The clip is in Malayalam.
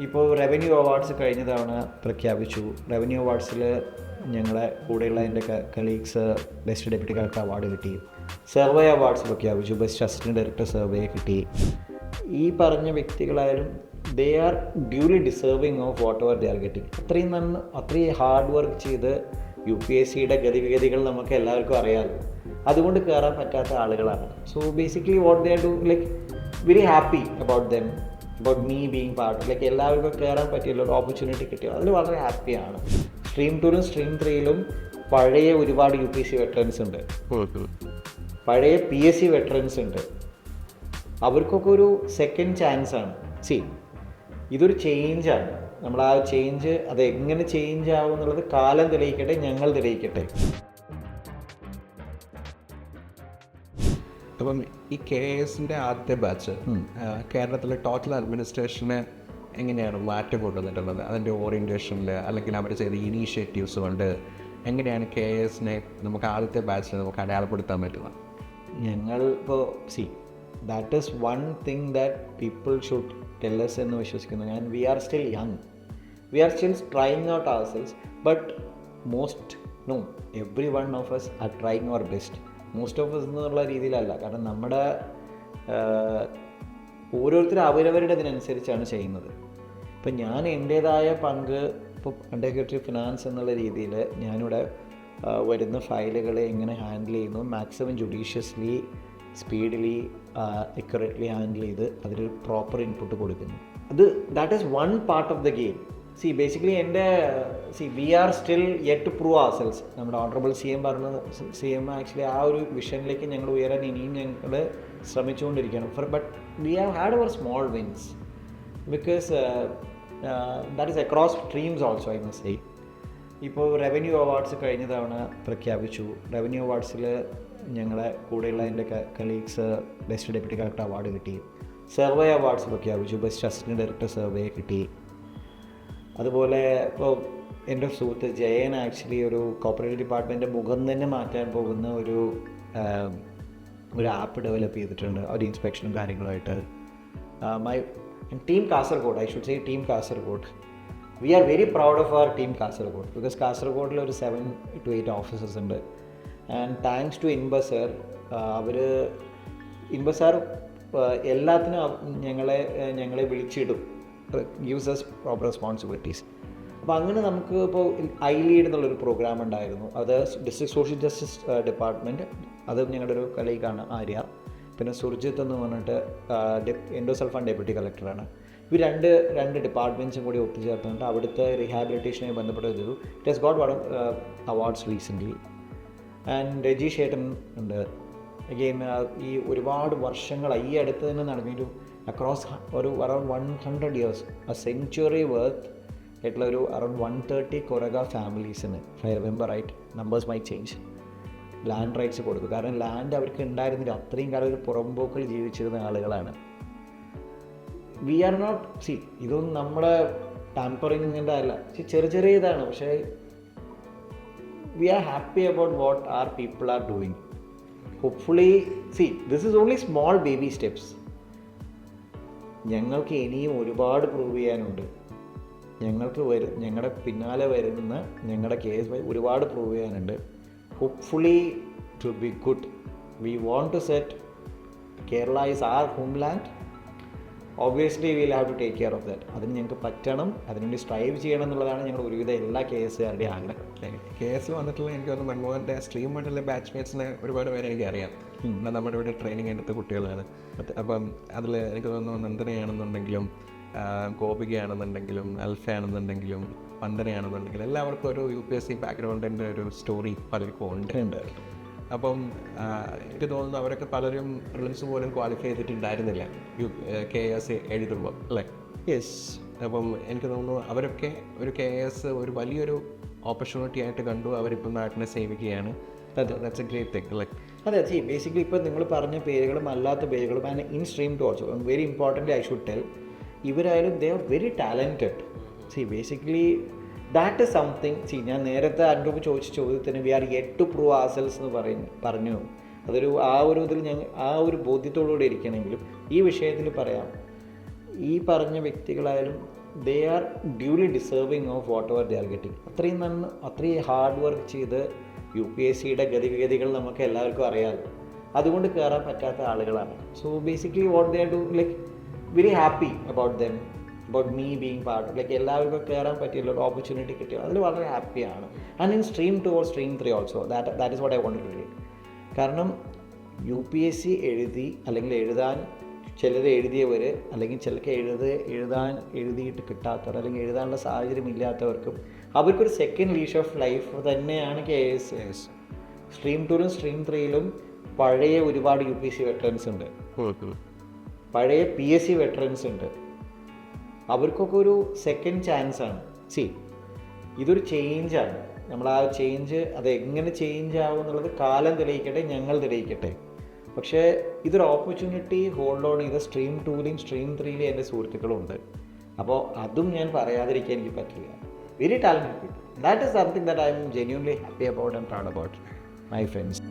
ഇപ്പോൾ റവന്യൂ അവാർഡ്സ് കഴിഞ്ഞ തവണ പ്രഖ്യാപിച്ചു. റവന്യൂ അവാർഡ്സിൽ ഞങ്ങളെ കൂടെയുള്ള എൻ്റെ colleagues best deputy collector award കിട്ടി. സർവേ അവാർഡ്സ് പ്രഖ്യാപിച്ചു. ബെസ്റ്റ് അസിസ്റ്റൻറ്റ് ഡയറക്ടർ സർവേ കിട്ടി. ഈ പറഞ്ഞ വ്യക്തികളായാലും they are duly deserving of whatever they are getting. അത്രയും ഹാർഡ് വർക്ക് ചെയ്ത് UPSCയുടെ ഗതിവിഗതികൾ നമുക്ക് എല്ലാവർക്കും അറിയാമല്ലോ. അതുകൊണ്ട് കയറാൻ പറ്റാത്ത ആളുകളാണ്. So basically what they are do like very happy about them, about me being part. Like എല്ലാവർക്കും കയറാൻ പറ്റിയുള്ള ഒരു ഓപ്പർച്യൂണിറ്റി കിട്ടിയോ അതിൽ വളരെ ഹാപ്പിയാണ്. സ്ട്രീം 2ലും സ്ട്രീം 3ലും പഴയ ഒരുപാട് UPSC വെറ്ററൻസ് ഉണ്ട്, പഴയ PSC വെറ്ററൻസ് ഉണ്ട്. അവർക്കൊക്കെ ഒരു സെക്കൻഡ് ചാൻസാണ്. ഇതൊരു ചേഞ്ചാണ്. നമ്മൾ ആ ചേഞ്ച് അത് എങ്ങനെ ചേഞ്ച് ആവും എന്നുള്ളത് കാലം തെളിയിക്കട്ടെ, ഞങ്ങൾ തെളിയിക്കട്ടെ. അപ്പം ഈ KS ആദ്യത്തെ ബാച്ച് കേരളത്തിലെ ടോട്ടൽ അഡ്മിനിസ്ട്രേഷന് എങ്ങനെയാണ് മാറ്റം കൊണ്ടുവന്നിട്ടുള്ളത്? അതിൻ്റെ ഓറിയൻറ്റേഷനിൽ അല്ലെങ്കിൽ അവർ ചെയ്ത ഇനീഷ്യേറ്റീവ്സ് കൊണ്ട് എങ്ങനെയാണ് KS നമുക്ക് ആദ്യത്തെ ബാച്ചിൽ നമുക്ക് അടയാളപ്പെടുത്താൻ പറ്റുന്നത്? ഞങ്ങൾ ഇപ്പോൾ that is one thing that people should tell us എന്ന് വിശ്വസിക്കുന്നു ഞാൻ. We are still young, we are still trying out our selves, but every one of us are trying our best. Most of us എന്നുള്ള രീതിയിലല്ല, കാരണം നമ്മുടെ ഓരോരുത്തരും അവരവരുടെ ഇതിനനുസരിച്ചാണ് ചെയ്യുന്നത്. ഇപ്പം ഞാൻ എൻ്റേതായ പങ്ക് ഇപ്പോൾ അണ്ടർ സെക്രട്ടറി ഫിനാൻസ് എന്നുള്ള രീതിയിൽ ഞാനിവിടെ വരുന്ന ഫയലുകളെ എങ്ങനെ ഹാൻഡിൽ ചെയ്യുന്നു, maximum judiciously, speedily, accurately handle ചെയ്ത് അതിലൊരു പ്രോപ്പർ ഇൻപുട്ട് കൊടുക്കുന്നു. That is one part of the game. Basically we are still yet to prove ourselves. നമ്മുടെ ഓണറബിൾ CM പറഞ്ഞത്, CM ആക്ച്വലി ആ ഒരു വിഷനിലേക്ക് ഞങ്ങൾ ഉയരാൻ ഇനിയും ഞങ്ങൾ ശ്രമിച്ചുകൊണ്ടിരിക്കുകയാണ്. But we have had our small wins because that is across streams also, I must say. ഇപ്പോൾ റവന്യൂ അവാർഡ്സ് കഴിഞ്ഞ തവണ പ്രഖ്യാപിച്ചു. റവന്യൂ അവാർഡ്സിൽ ഞങ്ങളെ കൂടെയുള്ള എൻ്റെ colleagues best deputy collector award കിട്ടി. സർവേ അവാർഡ്സ് പ്രഖ്യാപിച്ചു. ബെസ്റ്റ് അസിസ്റ്റൻറ്റ് ഡയറക്ടർ സർവേ കിട്ടി. അതുപോലെ ഇപ്പോൾ എൻ്റെ സുഹൃത്ത് ജയൻ ആക്ച്വലി ഒരു കോർപ്പറേറ്റ് ഡിപ്പാർട്ട്മെൻറ്റിൻ്റെ മുഖം തന്നെ മാറ്റാൻ പോകുന്ന ഒരു ആപ്പ് ഡെവലപ്പ് ചെയ്തിട്ടുണ്ട്, ഒരു ഇൻസ്പെക്ഷനും കാര്യങ്ങളുമായിട്ട്. Team Kasaragod, I should say team Kasaragod, we are very proud of our team Kasaragod because കാസർഗോഡിൽ ഒരു 7 to 8 ഓഫീസേഴ്സ് ഉണ്ട്. And thanks to Inba sir, Inba sir എല്ലാത്തിനും ഞങ്ങളെ വിളിച്ചിടും, ഗീവ്സ് us പ്രോപ്പർ റെസ്പോൺസിബിലിറ്റീസ്. അപ്പോൾ അങ്ങനെ നമുക്ക് ഇപ്പോൾ iLead എന്നുള്ളൊരു പ്രോഗ്രാം ഉണ്ടായിരുന്നു. അത് ഡിസ്ട്രിക്ട് സോഷ്യൽ ജസ്റ്റിസ് ഡിപ്പാർട്ട്മെൻറ്റ്, അത് ഞങ്ങളുടെ ഒരു കളീഗാണ് ആര്യ. പിന്നെ സുർജിത്ത് എന്ന് പറഞ്ഞിട്ട് എൻഡോസൾഫാൻ ഡെപ്യൂട്ടി കളക്ടറാണ്. ഇവർ രണ്ട് ഡിപ്പാർട്ട്മെൻറ്റ്സും കൂടി ഒത്തുചേർത്തുകൊണ്ട് അവിടുത്തെ റീഹാബിലിറ്റേഷനുമായി ബന്ധപ്പെട്ട് ചെയ്തു. It has got awards recently. And Rajeesh ഏട്ടൻ ഉണ്ട്. അഗെയിൻ ഈ ഒരുപാട് വർഷങ്ങളായി ഈ അടുത്ത് തന്നെ നടന്നൊരു അക്രോസ് ഒരു around 100 years, a century worth ആയിട്ടുള്ള ഒരു അറൗണ്ട് 130 കൊറഗ ഫാമിലീസിന്, if I remember right, numbers my change, land rights കൊടുത്തു. കാരണം ലാൻഡ് അവർക്ക് ഉണ്ടായിരുന്നില്ല, അത്രയും കാലം ഒരു പുറമ്പോക്കിൽ ജീവിച്ചിരുന്ന ആളുകളാണ്. വി ആർ നോട്ട് ഇതൊന്നും നമ്മുടെ ടാമ്പറിങ്ങിൻ്റെ അല്ല, ചെറിയ ഇതാണ്. പക്ഷേ we are happy about what our people are doing. Hopefully, this is only small baby steps. ഞങ്ങൾക്ക് ഇനിയും ഒരുപാട് പ്രൂവ് ചെയ്യാനുണ്ട്. ഞങ്ങളുടെ പിന്നാലെ വരുന്ന ഞങ്ങളുടെ കേസ് ഒരുപാട് പ്രൂവ് ചെയ്യാനുണ്ട്. Hopefully to be good. We want to set Kerala is our homeland. Obviously will have to take care of that. അതിന് ഞങ്ങൾക്ക് പറ്റണം, അതിനുവേണ്ടി സ്ട്രൈവ് ചെയ്യണം എന്നുള്ളതാണ് ഞങ്ങളുടെ ഒരുവിധ എല്ലാ KSകാരുടെയും ആഗ്രഹം. KS വന്നിട്ടുള്ള എനിക്ക് തോന്നുന്നു മൻമോഹൻ്റെ സ്ട്രീം ആയിട്ടുള്ള ബാച്ച്മേറ്റ്സിനെ ഒരുപാട് പേരെ എനിക്കറിയാം. നമ്മുടെ ഇവിടെ ട്രെയിനിങ് എടുത്ത കുട്ടികളാണ്. അപ്പം അതിൽ എനിക്ക് തോന്നുന്നു നന്ദനയാണെന്നുണ്ടെങ്കിലും ഗോപികയാണെന്നുണ്ടെങ്കിലും അൽഫയാണെന്നുണ്ടെങ്കിലും വന്ദനയാണെന്നുണ്ടെങ്കിലും എല്ലാവർക്കും ഒരു UPSC ബാക്ക്ഗ്രൗണ്ടിൻ്റെ ഒരു സ്റ്റോറി പലർക്കും ഉണ്ട്. അപ്പം എനിക്ക് തോന്നുന്നു അവരൊക്കെ പലരും പ്രിലിംസ് പോലും ക്വാളിഫൈ ചെയ്തിട്ടുണ്ടായിരുന്നില്ല KS എഴുതുമ്പോൾ, അല്ലേ? യെസ്. അപ്പം എനിക്ക് തോന്നുന്നു അവരൊക്കെ ഒരു KS ഒരു വലിയൊരു ഓപ്പർച്യൂണിറ്റി ആയിട്ട് കണ്ടു. അവരിപ്പം നാട്ടിനെ സേവിക്കുകയാണ്. ദാറ്റ്സ് എ ഗ്രേറ്റ് തിങ്, അല്ലേ? അതെ. ബേസിക്കലി ഇപ്പോൾ നിങ്ങൾ പറഞ്ഞ പേരുകളും അല്ലാത്ത പേരുകളും and in stream too also very important I should tell, ഇവരായാലും they are very talented. Basically that is something. ഞാൻ നേരത്തെ അൻഡ്രൂപ്പ് ചോദിച്ച ചോദ്യത്തിന് we are yet to prove ourselves എന്ന് പറഞ്ഞു. അതൊരു ഇതിൽ ഞങ്ങൾ ആ ഒരു ബോധ്യത്തോടുകൂടി ഇരിക്കണമെങ്കിലും ഈ വിഷയത്തിൽ പറയാം, ഈ പറഞ്ഞ വ്യക്തികളായാലും they are duly deserving of whatever they are getting. അത്രയും ഹാർഡ് വർക്ക് ചെയ്ത് UPSCയുടെ ഗതിവിഗതികൾ നമുക്ക് എല്ലാവർക്കും അറിയാമല്ലോ. അതുകൊണ്ട് കയറാൻ പറ്റാത്ത ആളുകളാണ്. So basically what they are do like very happy about them, about me being part. Like എല്ലാവർക്കും കയറാൻ പറ്റിയുള്ള ഒരു ഓപ്പർച്യൂണിറ്റി കിട്ടിയോ അതിൽ വളരെ ഹാപ്പിയാണ്. And in Stream 2 or Stream 3 also that is what I want to do. കാരണം UPSC എഴുതി അല്ലെങ്കിൽ എഴുതാൻ ചിലർ എഴുതിയവർ അല്ലെങ്കിൽ ചിലർക്ക് എഴുതിയിട്ട് കിട്ടാത്തവർ അല്ലെങ്കിൽ എഴുതാനുള്ള സാഹചര്യം ഇല്ലാത്തവർക്കും അവർക്കൊരു സെക്കൻഡ് ലീഷ് ഓഫ് ലൈഫ് തന്നെയാണ് KIS. Stream 2ലും Stream 3ലും പഴയ ഒരുപാട് UPSC വെറ്ററൻസ് ഉണ്ട്, പഴയ PSC വെറ്ററൻസ് ഉണ്ട്. അവർക്കൊക്കെ ഒരു സെക്കൻഡ് ചാൻസാണ്. ഇതൊരു ചേഞ്ചാണ്. നമ്മൾ ആ ചേഞ്ച് അത് എങ്ങനെ ചേഞ്ച് ആവും എന്നുള്ളത് കാലം തെളിയിക്കട്ടെ, ഞങ്ങൾ തെളിയിക്കട്ടെ. പക്ഷേ ഇതൊരു ഓപ്പർച്യൂണിറ്റി ഹോൾഡ് ഓൺ ചെയ്ത Stream 2ലും Stream 3ലും എൻ്റെ സുഹൃത്തുക്കളുണ്ട്. അപ്പോൾ അതും ഞാൻ പറയാതിരിക്കാൻ എനിക്ക് പറ്റില്ല. Very talented people. That is something that I M genuinely happy about and proud about my friends.